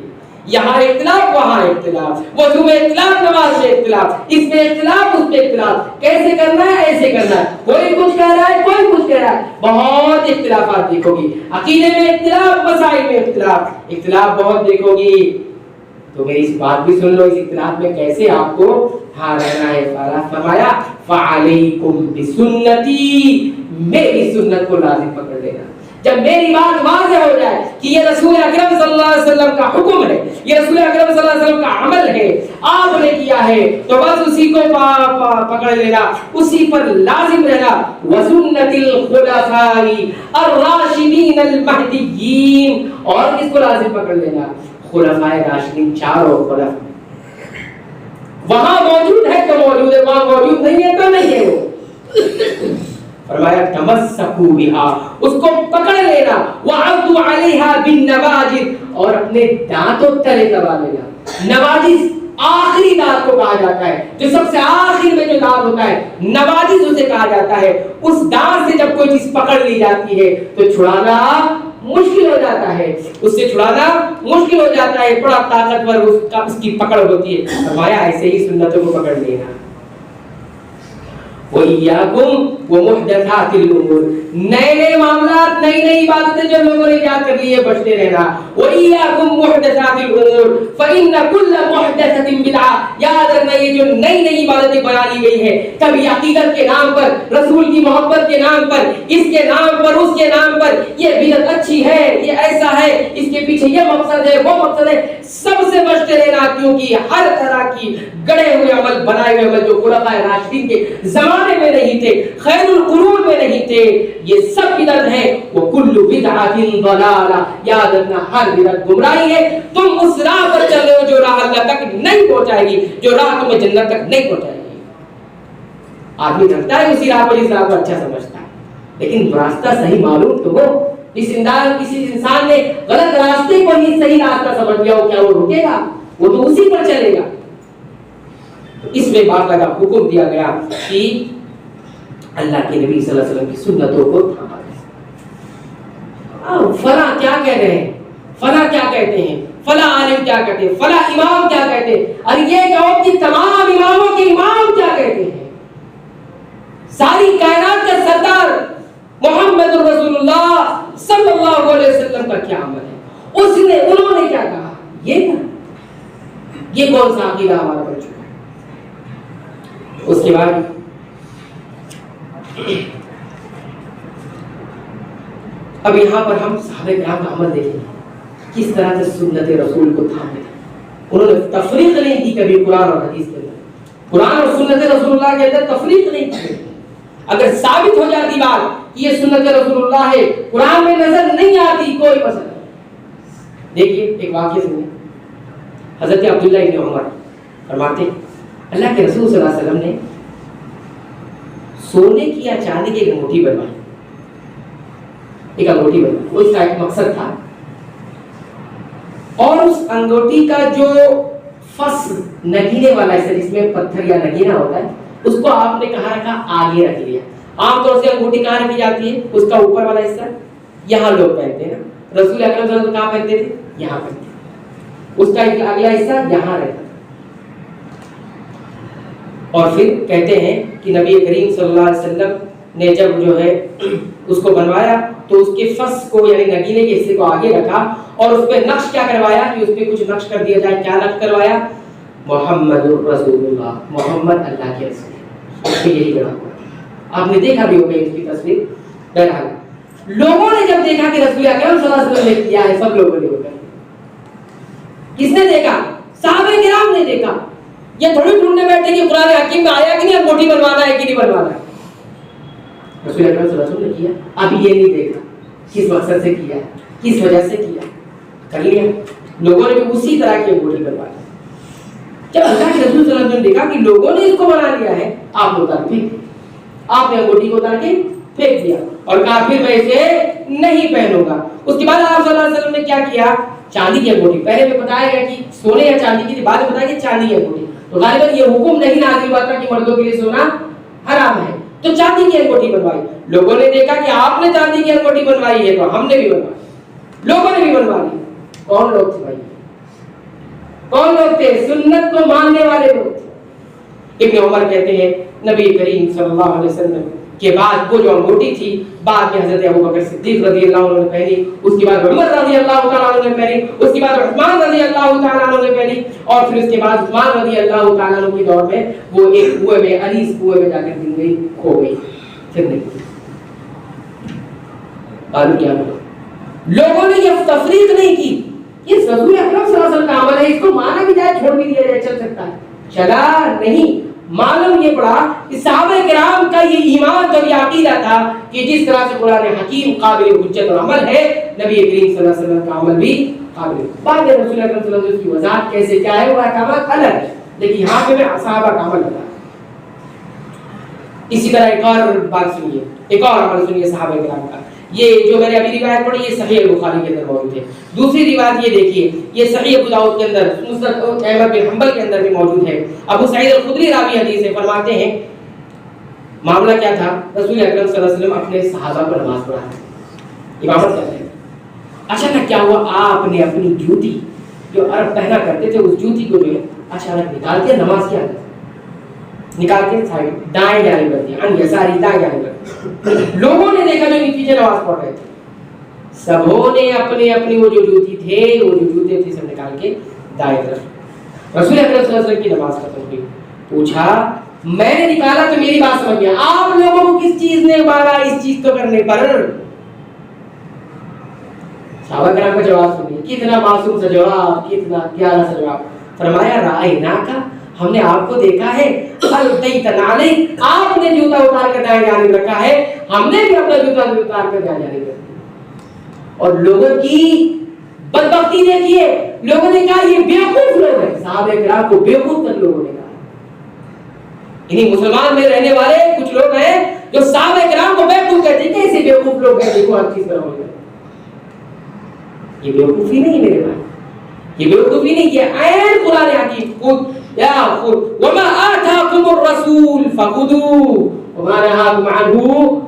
یہاں اختلاف وہاں اختلاف، وضو میں اختلاف، نماز میں اختلاف، اس میں اختلاف اس میں اختلاف، کیسے کرنا ہے ایسے کرنا ہے، کوئی کچھ کہہ رہا ہے کوئی کچھ کہہ رہا ہے، بہت اختلافات دیکھو گی، عقیدے میں اختلاف، مسائل میں اختلاف بہت دیکھو گی۔ تو میری اس بات بھی سن لو، اس اختلاف میں کیسے آپ کو رہنا ہے۔ فرمایا فعلیکم بسنتی، میری سنت کو لازم پکڑ لینا۔ جب میری بات واضح ہو جائے کہ یہ رسول اکرم صلی اللہ علیہ وسلم کا حکم ہے، یہ رسول اکرم صلی اللہ علیہ وسلم کا عمل ہے، آپ نے کیا ہے تو بس اسی کو پکڑ لینا، اسی پر لازم رہنا۔ وسنت الخلفاء الراشدین المہدیین، اور کس کو لازم پکڑ لینا؟ خلفاء راشدین، چاروں خلفاء، وہاں موجود ہے تو موجود ہے، وہاں موجود نہیں ہے تو نہیں ہے وہ۔ فرمایا تمسکوا بہا، اس کو پکڑ لینا، وعضوا علیہا بالنواجذ، اور اپنے دانتوں تلے دبا لینا۔ نواجذ آخری دانت کو کہا جاتا ہے، جو سب سے آخر میں جو دانت ہوتا ہے نواجذ اسے کہا جاتا ہے۔ اس دانت سے جب کوئی چیز پکڑ لی جاتی ہے تو چھڑانا مشکل ہو جاتا ہے، اس سے چھڑانا مشکل ہو جاتا ہے، بڑا طاقتور اس کی پکڑ ہوتی ہے۔ فرمایا ایسے ہی سنتوں کو پکڑ لینا۔ وَإِيَّاكُمْ وَمُحْدَثَاتِ الْأُمُورِ، نئے نئے معاملات، نئی نئی باتیں جو لوگوں نے ایجاد کر لی ہے، بچتے رہنا۔ وَإِيَّاكُمْ مُحْدَثَاتِ الْأُمُورِ فَإِنَّ كُلَّ مُحْدَثَةٍ بِدْعَةٌ، یاد رکھنا یہ جو نئی نئی باتیں بنا لی گئی ہے، کبھی عقیدت کے نام پر، رسول کی محبت کے نام پر، اس کے نام پر، اس کے نام پر، یہ بدعت اچھی ہے، یہ ایسا ہے، اس کے پیچھے یہ مقصد ہے، وہ مقصد ہے، سب سے بچتے رہنا، کیونکہ ہر طرح کی گڑے ہوئے عمل، بنائے ہوئے عمل جو خلفاء راشدین کے زمانے میں نہیں تھے، خیر القرون میں نہیں تھے، یہ سب بدعت ہے۔ وَكُلُّ بِدْعَةٍ ضَلَالَةٍ، یاد رکھنا ہر بدعت گمراہی ہے۔ تم اس راہ پر چل رہے ہو جو راہ اللہ تک نہیں پہنچائے گی، جو راہ تمہیں جنت تک نہیں پہنچائے گی۔ آدمی چلتا ہے اسی راہ پر جس راہ کو اچھا سمجھتا ہے، لیکن راستہ صحیح معلوم تو ہو۔ کسی انسان نے غلط راستے کو ہی صحیح راستہ سمجھ لیا ہو، کیا وہ رکے گا؟ وہ تو اسی پر چلے گا۔ اس میں بات لگا حکم دیا گیا کہ اللہ کے نبی صلی اللہ علیہ وسلم کی سنتوں کو تھاما جائے۔ فلاں کیا کہہ رہے ہیں، فلاں کیا کہتے ہیں، فلاں عالم کیا کہتے ہیں، فلاں امام کیا کہتے ہیں، اور یہ کہو کہ تمام اماموں کے امام کیا کہتے ہیں۔ ساری کائنات کا سردار محمد رسول اللہ صلی اللہ علیہ وسلم کا کیا عمل ہے، انہوں نے کیا کہا، یہ کہا۔ یہ کون سا عقیدہ ہمارا بن چکا ہے. اس کے بعد اب یہاں پر ہم صحابہ کرام کا عمل دیکھیں کس طرح سے سنت رسول کو تھامے تھے. انہوں نے تفریق نہیں کی کبھی قرآن اور حدیث کے اندر. قرآن اور سنت رسول اللہ کے اندر تفریق نہیں کی. اگر ثابت ہو جاتی بات کہ یہ سنت رسول اللہ ہے, قرآن میں نظر نہیں آتی, کوئی مسئلہ نہیں. دیکھیے ایک واقعہ سنیں. حضرت عبداللہ ابن عمر فرماتے اللہ کے رسول صلی اللہ علیہ وسلم نے سونے کی یا چاندی کی ایک انگوٹھی بنوائی. ایک انگوٹھی بنوائی, وہ اس کا ایک مقصد تھا, اور اس انگوٹھی کا جو فص نگینے والا ہے, جس میں پتھر یا نگینا ہوتا ہے, اس کو آپ نے کہاں رکھا, آگے رکھ لیا. عام طور سے انگوٹھی کہاں رکھی جاتی ہے, اس کا اوپر والا حصہ یہاں لوگ پہنتے ہیں نا. رسول اکرم صلی اللہ علیہ وسلم کہاں پہنتے تھے, یہاں پہنتے تھے. اس کا اگلا حصہ یہاں رہتا. اور پھر کہتے ہیں کہ نبی کریم صلی اللہ علیہ وسلم نے جب جو ہے اس کو بنوایا تو اس کے فص کو یعنی نگینے کے حصے کو آگے رکھا, اور اس پہ نقش کیا کروایا کہ اس پہ کچھ نقش کر دیا جائے. کیا نقش کروایا, محمد رسول اللہ, محمد اللہ کے رسول. اس پہ یہی کرا ہوا. آپ نے دیکھا بھی ہوگا اس کی تصویر. بہرحال لوگوں نے جب دیکھا کہ رسول اکرم صلی اللہ علیہ وسلم نے کیا ہے, سب لوگوں نے ہوگا. کس نے دیکھا, صحابہ کرام نے دیکھا. یہ تھوڑی ڈھونڈنے بیٹھے کہ قرآن حکیم میں آیا کہ نہیں انگوٹھی بنوانا ہے کہ نہیں بنوانا ہے. رسول اکرم صلی اللہ علیہ وسلم نے کیا. اب یہ نہیں دیکھا کس مقصد سے کیا, کس وجہ سے کیا, کر لیا. لوگوں نے بھی اسی طرح کی انگوٹھی بنوائی. جب اللہ کے رسول صلی اللہ علیہ وسلم نے دیکھا کہ لوگوں نے اس کو بنا لیا ہے, آپ نے اتار پھینک دیا. آپ نے انگوٹھی کو اتار کے پھینک دیا اور کہا پھر میں اسے نہیں پہنوں گا. اس کے بعد آپ صلی اللہ علیہ وسلم نے کیا کیا, چاندی کی انگوٹھی. پہلے میں بتایا گیا کہ سونے یا چاندی کی, بعد میں بتایا کہ چاندی کی انگوٹھی. تو غالباً یہ حکم نہیں نازل ہوا تھا کہ مردوں کے لیے سونا حرام ہے, تو چاندی کی انگوٹھی بنوائی. لوگوں نے دیکھا کہ آپ نے چاندی کی انگوٹھی بنوائی ہے تو ہم نے بھی بنوائی. لوگوں نے بھی بنوا لی. کون لوگ تھے بھائی, کون لوگ تھے, سنت کو ماننے والے لوگ تھے. ابن عمر کہتے ہیں نبی کریم صلی اللہ علیہ وسلم کے بعد وہ جو انگوٹھی تھی بعد میں حضرت ابوبکر صدیق رضی اللہ عنہ نے پہنی, اس کے بعد عمر رضی اللہ تعالیٰ عنہ نے پہنی, اس کے بعد عثمان رضی اللہ تعالیٰ عنہ نے پہنی, اور پھر اس کے بعد عثمان رضی اللہ تعالیٰ عنہ کے دور میں وہ ایک کنویں میں, علیس کنویں میں جا کر گر گئی, کھو گئی, پھر نہیں. معلوم کیا ہوا, لوگوں نے یہ تفریق نہیں کی. یہ رسول اکرم صلی اللہ علیہ وسلم کا عمل ہے, اس کو مانا بھی جائے, چھوڑ بھی دیا جائے, چل سکتا ہے, چلا نہیں. معلوم یہ پڑا کہ صحابہ کرام کا یہ ایمان اور یہ عقیدہ تھا کہ جس طرح سے قرآن حکیم قابل حجت اور عمل ہے, نبی کریم صلی اللہ علیہ وسلم کا عمل بھی قابل. بعد میں رسول اکرم صلی اللہ علیہ وسلم کی وضاحت کیسے کیا ہے وہ احکامات الگ ہے, لیکن یہاں پہ میں صحابہ کا عمل بتا. اسی طرح ایک اور بات سنیے, ایک اور عمل سنیے صحابہ کرام کا. یہ جو میں نے ابھی روایت پڑھی یہ صحیح بخاری کے اندر موجود ہے. دوسری روایت یہ دیکھیے, یہ صحیح ابو داؤد کے اندر, مسند احمد بن حنبل کے اندر بھی موجود ہے. ابو سعید الخدری راوی حدیث ہے, فرماتے ہیں معاملہ کیا تھا, رسول اکرم صلی اللہ علیہ وسلم اپنے صحابہ پر نماز پڑھا رہے تھے, امامت کر رہے تھے. اچانک کیا ہوا, آپ نے اپنی جوتی جو عرب پہنا کرتے تھے اس جوتی کو جو ہے اچانک نکال کے نماز کیا کرتے, نکال کے سائڈ دائیں جانب کر دیا, ان یساری دائیں جانب کر دیا. لوگوں نے دیکھا جو پیچھے نماز پڑھ رہے تھے, سبوں نے اپنے اپنی وہ جو جوتی تھے, وہ جو جوتے تھے سب نکال کے دائیں طرف. رسول اکرم صلی اللہ علیہ وسلم کی نماز ختم ہوئی. پوچھا میں نے نکالا تو میری بات سمجھ گیا, آپ لوگوں کو کس چیز نے مارا اس چیز کو کرنے پر؟ صحابہ کرام کا جواب سنیے, کتنا معصوم سا جواب, کتنا پیارا سا جواب. فرمایا رائنا کا, ہم نے آپ کو دیکھا ہے, آپ نے جوتا اتار کر دائیں جانب رکھا ہے, ہم نے بھی اپنا جوتا اتار کر دائیں جانب رکھا. اور لوگوں کی بدبختی دیکھیے, لوگوں نے کہا یہ بیوقوف لوگ ہیں. صحابہ کرام کو بیوقوف تک لوگوں نے کہا. انہیں مسلمان میں رہنے والے کچھ لوگ ہیں جو صحابہ کرام کو بیوقوف کہتے ہیں. کیسے بیوقوف لوگ ہیں, دیکھو ہر چیز پر ہو گیا. یہ بیوقوفی نہیں میرے بھائی, یہ بیوقوفی نہیں, یہ عین قرآن حکیم. خود یا خود وما آتاکم الرسول فخذوه وما نهاکم عنه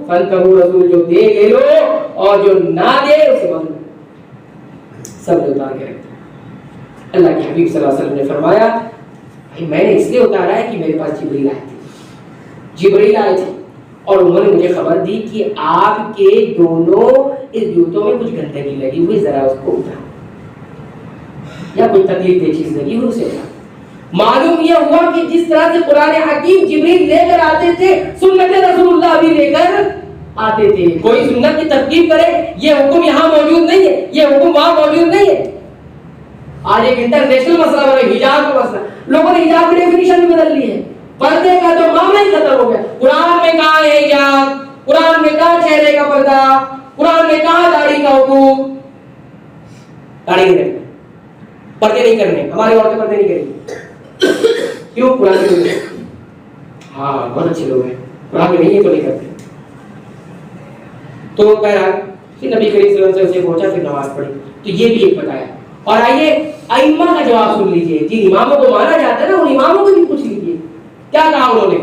فانتهوا. رسول جو دے لے لو اور جو نہ دے اسے مت لو. سب نے اتار کے رکھا. اللہ کے حبیب صلی اللہ علیہ وسلم نے فرمایا میں نے اس لیے اتارا ہے کہ میرے پاس جبریل آئے تھے, جبریل آئے تھے اور انہوں نے مجھے خبر دی کہ آپ کے دونوں اس جوتوں میں کچھ گندگی لگی ہوئی, ذرا اس کو اتارو, یا کوئی تکلیف دہ چیز لگی ہوئی اسے اتارو. معلوم یہ ہوا کہ جس طرح سے قرآن حکیم جبریل لے کر آتے تھے، سنت رسول اللہ بھی لے کر آتے تھے. کوئی سنت کی ترکیب کرے، یہ حکم یہاں موجود نہیں ہے، یہ حکم وہاں موجود نہیں ہے. آج ایک انٹرنیشنل مسئلہ بنا حجاب کا مسئلہ، لوگوں نے حجاب کی ڈیفینیشن بھی بدل لی ہے. پردے کا تو معاملہ ہی ختم ہو گیا. قرآن میں کہاں ہے حجاب، قرآن میں کہاں چہرے کا پردہ، قرآن میں کہاں داڑھی کا حکم. داڑھی نہیں رکھنا، پردے نہیں کرنے، ہماری عورتیں پردے نہیں کریں گی. کیوں؟ قرآن میں ہاں بہت اچھے لوگ ہیں، قرآن میں نہیں ہے تو نہیں کرتے. تو بہرحال پھر نبی کریم صلی اللہ علیہ وسلم سے پہنچا، پھر نماز پڑھی. تو یہ بھی ایک بتایا. اور آئیے ائمہ کا جواب سن لیجئے. جن اماموں کو مانا جاتا ہے نا، ان اماموں کو بھی پوچھ لیجئے کیا کہا انہوں نے.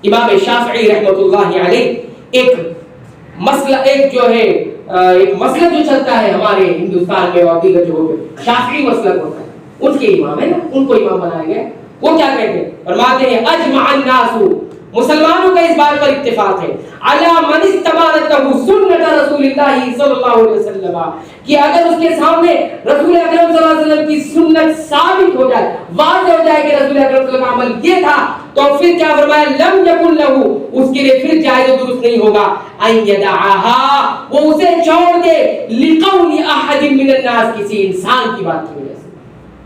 امام شافعی رحمۃ اللہ علیہ ایک مسئلہ، ایک جو ہے ایک مسئلہ جو چلتا ہے ہمارے ہندوستان میں اور دیگر جگہوں پہ، شافعی مسئلہ ہوتا ہے. ان کے امام ہے نا، ان کو امام بنایا گیا. وہ کیا کہتے ہیں؟ فرماتے ہیں اجمع الناس، مسلمانوں کا اس بات پر اتفاق ہے، علی من استبانتہ سنت رسول اللہ صلی اللہ علیہ وسلم، کہ اگر اس کے سامنے رسول اکرم صلی اللہ علیہ وسلم کی سنت ثابت ہو جائے، واضح ہو جائے کہ رسول اکرم صلی اللہ علیہ وسلم کا عمل یہ تھا، تو پھر کیا فرمایا، لم یکن لہ، اس کے لیے پھر جائز و درست نہیں ہوگا، ان یدعہا، وہ اسے چھوڑ دے، لقول احد من الناس، کسی انسان کی بات کی وجہ سے.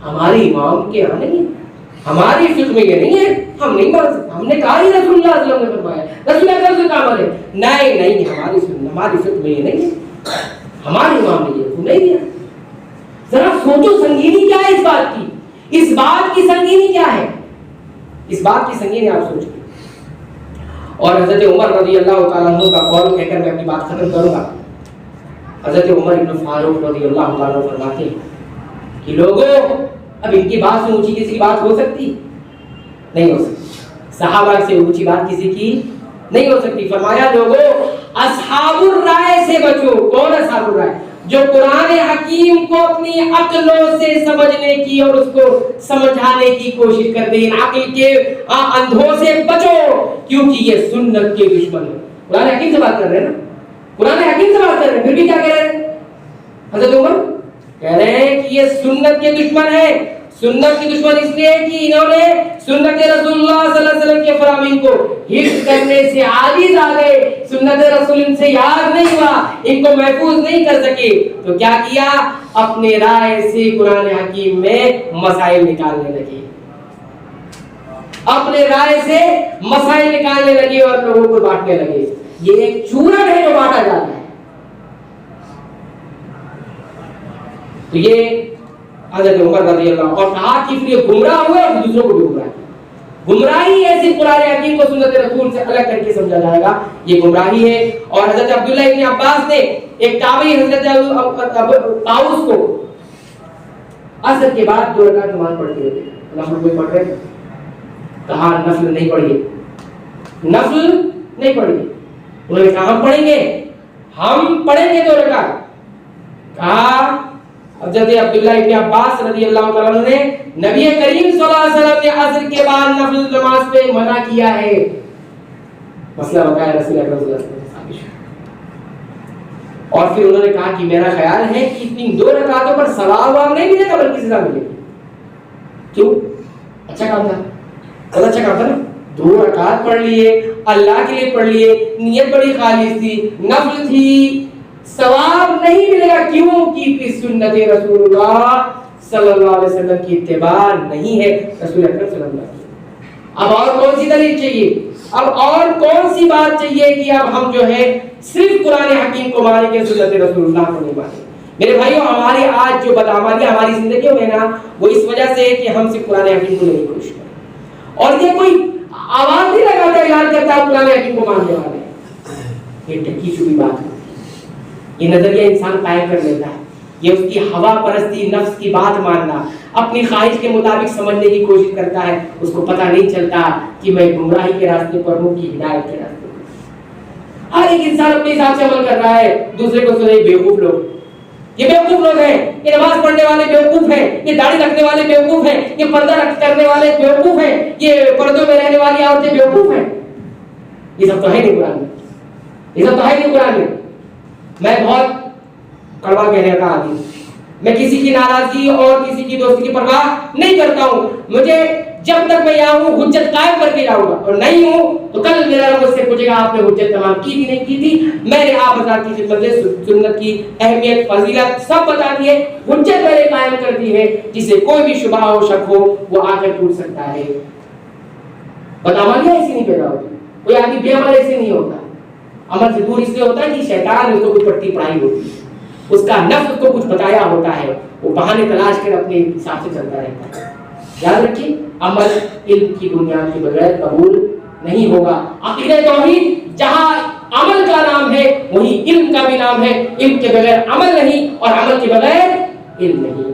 ہمارے امام کے یہاں نہیں، ہماری فقہ میں یہ نہیں ہے، ہم نہیں مان سکتے. ہم نے کہا ہی رسول اللہ صلی اللہ علیہ وسلم نے فرمایا، رسول اللہ صلی اللہ علیہ وسلم کا عمل ہے. نہیں ہماری فقہ میں یہ نہیں ہے، ہمارے امام نے یہ نہیں دیا. ذرا سوچو سنگینی کیا ہے اس بات کی، اس بات کی سنگینی کیا ہے، اس بات کی سنگینی آپ سوچو. اور حضرت عمر رضی اللہ تعالیٰ عنہ کا قول کہہ کر میں اپنی بات ختم کروں گا. حضرت عمر ابن فاروق رضی اللہ تعالیٰ عنہ فرماتے ہیں کہ لوگوں، اب ان کی بات سے اونچی کسی کی بات ہو سکتی؟ نہیں ہو سکتی. صحابہ سے اونچی بات کسی کی نہیں ہو سکتی. فرمایا لوگوں، اصحاب الرائے سے بچو. کون اصحاب الرائے؟ جو قرآن حکیم کو اپنی عقلوں سے سمجھنے کی اور اس کو سمجھانے کی کوشش کرتے ہیں. عقل کے اندھوں سے بچو، کیونکہ یہ سنت کے دشمن ہیں. قرآن حکیم سے بات کر رہے ہیں نا، قرآن حکیم سے بات کر رہے ہیں، پھر بھی کیا کہہ رہے ہیں حضرت عمر؟ کہہ رہے ہیں کہ یہ سنت کے دشمن ہے. سنت کے دشمن اس لیے کہ انہوں نے سنت رسول اللہ صلی اللہ علیہ وسلم کے فرامین کو حفظ کرنے سے عاجز آ گئے. سنت رسول ان سے یاد نہیں ہوا، ان کو محفوظ نہیں کر سکے. تو کیا کیا؟ اپنے رائے سے قرآن حکیم میں مسائل نکالنے لگے، اپنے رائے سے مسائل نکالنے لگے اور لوگوں کو بانٹنے لگے. یہ ایک چورن ہے جو بانٹا جاتا ہے. تو یہ حضرت عمر رضی اللہ عنہ، اور کہا کہ پھر یہ گمراہ ہوئے اور دوسروں کو بھی گمراہ کیا. گمراہی ہے صرف قرآن حکیم کو سنت رسول سے الگ کر کے سمجھا جائے گا، یہ گمراہی ہے. اور حضرت عبداللہ ابن عباس نے، ایک تابعی حضرت طاؤس کو عصر کے بعد 2 رکعت نماز پڑھتے تھے. نفل کوئی پڑھ رہے؟ کہا نفل نہیں پڑھیے، نفل نہیں پڑھیے. انہوں نے کہا ہم پڑھیں گے، ہم پڑھیں گے 2 رکعت. کہا حضرت عبداللہ ابن عباس رضی اللہ تعالیٰ عنہ نے نبی کریم صلی اللہ علیہ وسلم نے عصر کے بعد نفل نماز پہ منع کیا ہے. مسئلہ بتایا رسول اللہ صلی اللہ علیہ وسلم. اور پھر انہوں نے کہا کہ میرا خیال ہے کہ ان 2 رکعتوں پر ثواب نہیں ملے گا بلکہ سزا ملے گی. کیوں؟ اچھا کام تھا، بہت اچھا کام تھا نا. 2 رکعت پڑھ لیے، اللہ کے لیے پڑھ لیے، نیت بڑی خالص تھی، نفل تھی، ثواب نہیں ملے گا. کیوں؟ کہ سنت رسول اللہ صلی اللہ علیہ وسلم کی اتباع نہیں ہے. رسول اکرم صلی اللہ علیہ وسلم. اب اور کون سی دلیل چاہیے؟ اب اور کون سی بات چاہیے کہ اب ہم جو ہے صرف قرآن حکیم کو مانیں گے، سنت رسول اللہ کو نہیں مانیں؟ میرے بھائیو، ہماری آج جو بدعمالی ہماری زندگیوں میں نا، وہ اس وجہ سے ہے کہ ہم صرف قرآن حکیم کو نہیں کوشش کریں. اور یہ کوئی آواز نہیں لگاتا اعلان کرتا ہے قرآن حکیم کو ماننے والے. یہ ٹکی چھپی بات ہے. یہ نظریہ انسان قائم کر لیتا ہے، یہ اس کی ہوا پرستی، نفس کی بات ماننا، اپنی خواہش کے مطابق سمجھنے کی کوشش کرتا ہے. اس کو پتہ نہیں چلتا کہ میں گمراہی کے راستے پر ہوں کہ ہدایت کے راستے پر. ہر ایک انسان اپنے حساب سے عمل کر رہا ہے. دوسرے کو سنے بیوقوف لوگ، یہ بیوقوف لوگ ہیں، یہ نماز پڑھنے والے بیوقوف ہیں، یہ داڑھی رکھنے والے بیوقوف ہیں، یہ پردہ کرنے والے بیوقوف ہیں، یہ پردوں میں رہنے والی عورتیں بیوقوف ہیں. یہ سب تو ہے نہیں قرآن میں، یہ سب تو ہے نہیں قرآن میں. میں بہت کڑوا کہنے کا آدمی، میں کسی کی ناراضگی اور کسی کی دوستی کی پرواہ نہیں کرتا ہوں. مجھے جب تک میں یہاں ہوں حجت قائم کر کے جاؤں گا، اور نہیں ہوں تو کل میرا رب مجھ سے پوچھے گا آپ نے حجت تمام کی تھی نہیں کی تھی؟ میں نے آپ حضرات کی خدمت میں سنت کی اہمیت فضیلت سب بتا دی ہے، حجت میں نے قائم کر دی ہے، جسے کوئی بھی شبہ ہو شک ہو وہ آ کر پوچھ سکتا ہے۔ بدعملی ایسی نہیں پیدا ہوتی، کوئی آدمی بے عمل ایسے نہیں ہوتا، عمل سے دور اس لیے ہوتا ہے کہ شیطان نے اس کو کچھ پٹی پڑھائی ہوتی ہے، اس کا نفس اس کو کچھ بتایا ہوتا ہے، وہ بہانے تلاش کر اپنے حساب سے چلتا رہتا ہے۔ یاد رکھیے عمل علم کی بنیاد کے بغیر قبول نہیں ہوگا۔ عقیدہ توحید جہاں عمل کا نام ہے وہی علم کا بھی نام ہے، علم کے بغیر عمل نہیں اور عمل کے بغیر علم نہیں۔